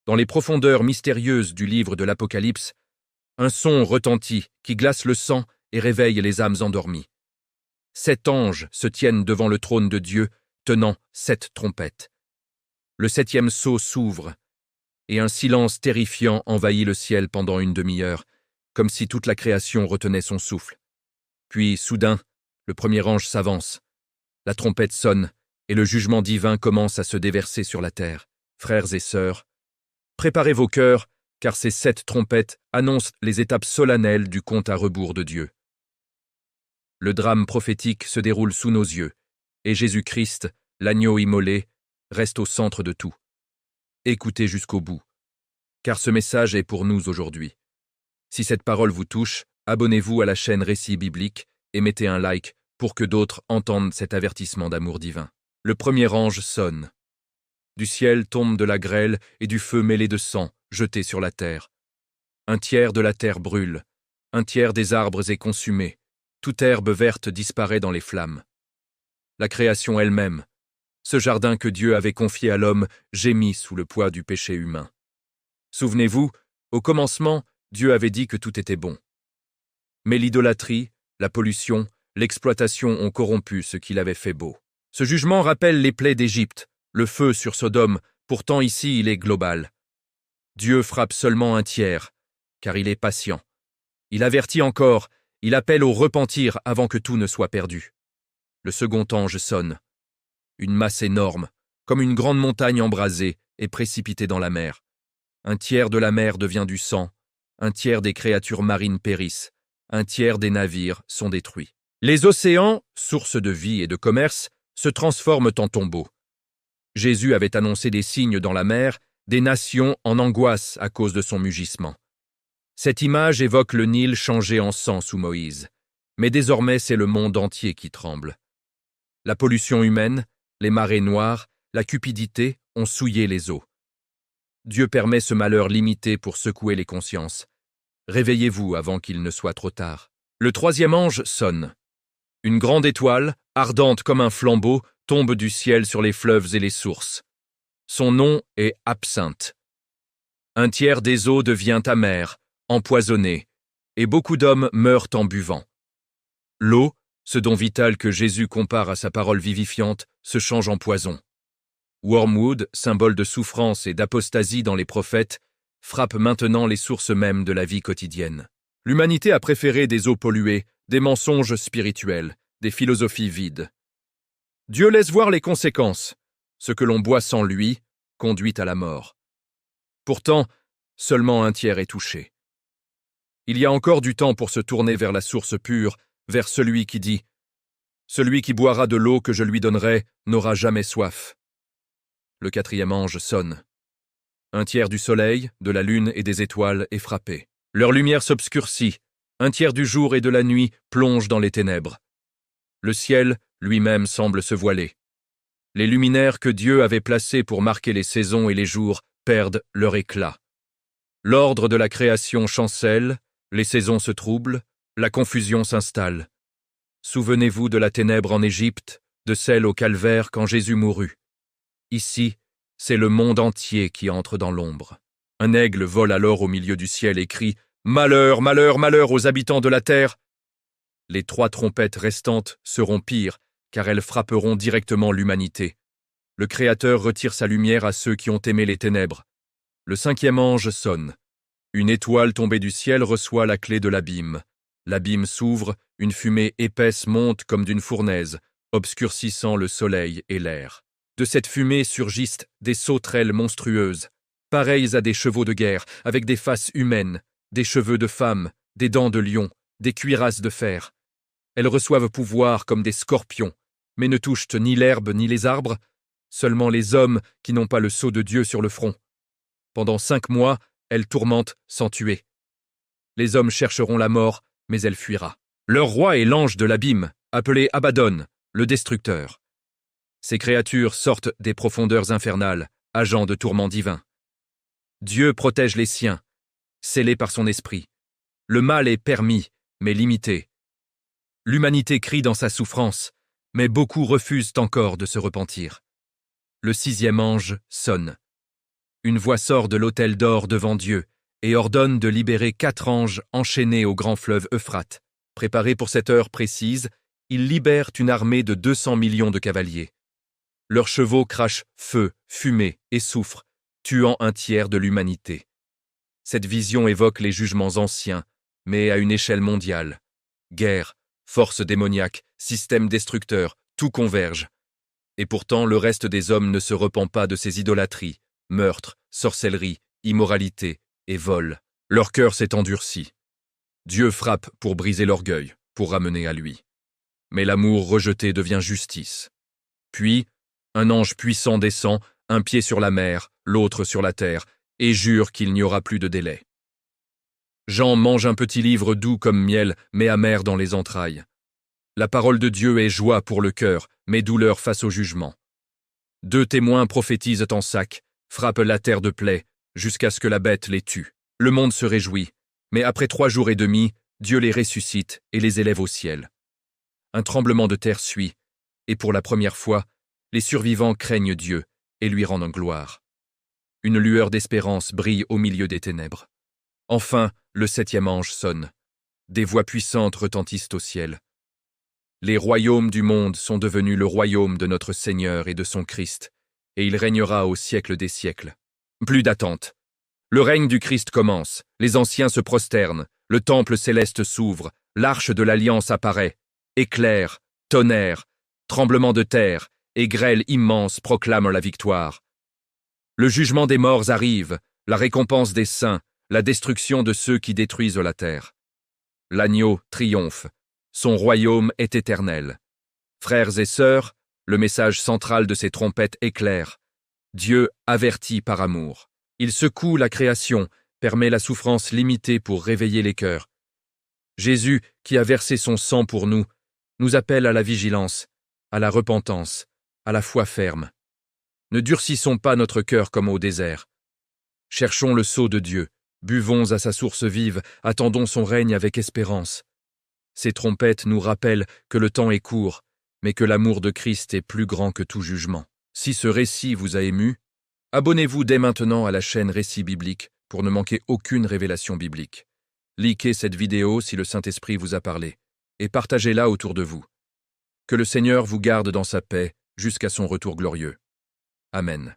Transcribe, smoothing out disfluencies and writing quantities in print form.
Dans les profondeurs mystérieuses du livre de l'Apocalypse, un son retentit qui glace le sang et réveille les âmes endormies. 7 anges se tiennent devant le trône de Dieu, tenant 7 trompettes. Le 7e sceau s'ouvre, et un silence terrifiant envahit le ciel pendant une demi-heure, comme si toute la création retenait son souffle. Puis, soudain, le premier ange s'avance. La trompette sonne, et le jugement divin commence à se déverser sur la terre. Frères et sœurs, préparez vos cœurs, car ces 7 trompettes annoncent les étapes solennelles du compte à rebours de Dieu. Le drame prophétique se déroule sous nos yeux, et Jésus-Christ, l'agneau immolé, reste au centre de tout. Écoutez jusqu'au bout, car ce message est pour nous aujourd'hui. Si cette parole vous touche, abonnez-vous à la chaîne Récits bibliques et mettez un like pour que d'autres entendent cet avertissement d'amour divin. Le premier ange sonne. Du ciel tombe de la grêle et du feu mêlé de sang, jeté sur la terre. Un tiers de la terre brûle, un tiers des arbres est consumé, toute herbe verte disparaît dans les flammes. La création elle-même, ce jardin que Dieu avait confié à l'homme, gémit sous le poids du péché humain. Souvenez-vous, au commencement, Dieu avait dit que tout était bon. Mais l'idolâtrie, la pollution, l'exploitation ont corrompu ce qu'il avait fait beau. Ce jugement rappelle les plaies d'Égypte, le feu sur Sodome, pourtant ici il est global. Dieu frappe seulement un tiers, car il est patient. Il avertit encore, il appelle au repentir avant que tout ne soit perdu. Le second ange sonne. Une masse énorme, comme une grande montagne embrasée, est précipitée dans la mer. Un tiers de la mer devient du sang, un tiers des créatures marines périssent, un tiers des navires sont détruits. Les océans, sources de vie et de commerce, se transforment en tombeaux. Jésus avait annoncé des signes dans la mer, des nations en angoisse à cause de son mugissement. Cette image évoque le Nil changé en sang sous Moïse. Mais désormais, c'est le monde entier qui tremble. La pollution humaine, les marées noires, la cupidité ont souillé les eaux. Dieu permet ce malheur limité pour secouer les consciences. Réveillez-vous avant qu'il ne soit trop tard. Le troisième ange sonne. Une grande étoile, ardente comme un flambeau, tombe du ciel sur les fleuves et les sources. Son nom est Absinthe. Un tiers des eaux devient amère, empoisonnée, et beaucoup d'hommes meurent en buvant. L'eau, ce don vital que Jésus compare à sa parole vivifiante, se change en poison. Wormwood, symbole de souffrance et d'apostasie dans les prophètes, frappe maintenant les sources mêmes de la vie quotidienne. L'humanité a préféré des eaux polluées, des mensonges spirituels, des philosophies vides. Dieu laisse voir les conséquences. Ce que l'on boit sans lui conduit à la mort. Pourtant, seulement un tiers est touché. Il y a encore du temps pour se tourner vers la source pure, vers celui qui dit « Celui qui boira de l'eau que je lui donnerai n'aura jamais soif ». Le quatrième ange sonne. Un tiers du soleil, de la lune et des étoiles est frappé. Leur lumière s'obscurcit. Un tiers du jour et de la nuit plonge dans les ténèbres. Le ciel, lui-même, semble se voiler. Les luminaires que Dieu avait placés pour marquer les saisons et les jours perdent leur éclat. L'ordre de la création chancelle, les saisons se troublent, la confusion s'installe. Souvenez-vous de la ténèbre en Égypte, de celle au calvaire quand Jésus mourut. Ici, c'est le monde entier qui entre dans l'ombre. Un aigle vole alors au milieu du ciel et crie « Malheur, malheur, malheur aux habitants de la terre !» Les 3 trompettes restantes seront pires, car elles frapperont directement l'humanité. Le Créateur retire sa lumière à ceux qui ont aimé les ténèbres. Le 5e ange sonne. Une étoile tombée du ciel reçoit la clé de l'abîme. L'abîme s'ouvre, une fumée épaisse monte comme d'une fournaise, obscurcissant le soleil et l'air. De cette fumée surgissent des sauterelles monstrueuses, pareilles à des chevaux de guerre, avec des faces humaines, des cheveux de femme, des dents de lion, des cuirasses de fer. Elles reçoivent pouvoir comme des scorpions, mais ne touchent ni l'herbe ni les arbres, seulement les hommes qui n'ont pas le sceau de Dieu sur le front. Pendant 5 mois, elles tourmentent sans tuer. Les hommes chercheront la mort, mais elle fuira. Leur roi est l'ange de l'abîme, appelé Abaddon, le destructeur. Ces créatures sortent des profondeurs infernales, agents de tourments divins. Dieu protège les siens, scellés par son esprit. Le mal est permis, mais limité. L'humanité crie dans sa souffrance, mais beaucoup refusent encore de se repentir. Le 6e ange sonne. une voix sort de l'autel d'or devant Dieu et ordonne de libérer 4 anges enchaînés au grand fleuve Euphrate. Préparés pour cette heure précise, ils libèrent une armée de 200 millions de cavaliers. Leurs chevaux crachent feu, fumée et soufre, tuant un tiers de l'humanité. Cette vision évoque les jugements anciens, mais à une échelle mondiale. Guerre, forces démoniaques, systèmes destructeurs, tout converge. Et pourtant, le reste des hommes ne se repent pas de ces idolâtries, meurtres, sorcellerie, immoralité et vol. Leur cœur s'est endurci. Dieu frappe pour briser l'orgueil, pour ramener à lui. Mais l'amour rejeté devient justice. Puis, un ange puissant descend, un pied sur la mer, l'autre sur la terre, et jure qu'il n'y aura plus de délai. Jean mange un petit livre doux comme miel, mais amer dans les entrailles. La parole de Dieu est joie pour le cœur, mais douleur face au jugement. 2 témoins prophétisent en sac, frappent la terre de plaies, jusqu'à ce que la bête les tue. Le monde se réjouit, mais après 3 jours et demi, Dieu les ressuscite et les élève au ciel. Un tremblement de terre suit, et pour la première fois, les survivants craignent Dieu et lui rendent gloire. Une lueur d'espérance brille au milieu des ténèbres. Enfin, le 7e ange sonne. Des voix puissantes retentissent au ciel. Les royaumes du monde sont devenus le royaume de notre Seigneur et de son Christ, et il régnera au siècle des siècles. Plus d'attente. Le règne du Christ commence, les anciens se prosternent, le temple céleste s'ouvre, l'arche de l'alliance apparaît, éclair, tonnerre, tremblement de terre et grêle immense proclament la victoire. Le jugement des morts arrive, la récompense des saints, la destruction de ceux qui détruisent la terre. L'agneau triomphe, son royaume est éternel. Frères et sœurs, le message central de ces trompettes est clair. Dieu avertit par amour. Il secoue la création, permet la souffrance limitée pour réveiller les cœurs. Jésus, qui a versé son sang pour nous, nous appelle à la vigilance, à la repentance, à la foi ferme. Ne durcissons pas notre cœur comme au désert. Cherchons le sceau de Dieu, buvons à sa source vive, attendons son règne avec espérance. Ces trompettes nous rappellent que le temps est court, mais que l'amour de Christ est plus grand que tout jugement. Si ce récit vous a ému, abonnez-vous dès maintenant à la chaîne Récits bibliques pour ne manquer aucune révélation biblique. Likez cette vidéo si le Saint-Esprit vous a parlé, et partagez-la autour de vous. Que le Seigneur vous garde dans sa paix jusqu'à son retour glorieux. Amen.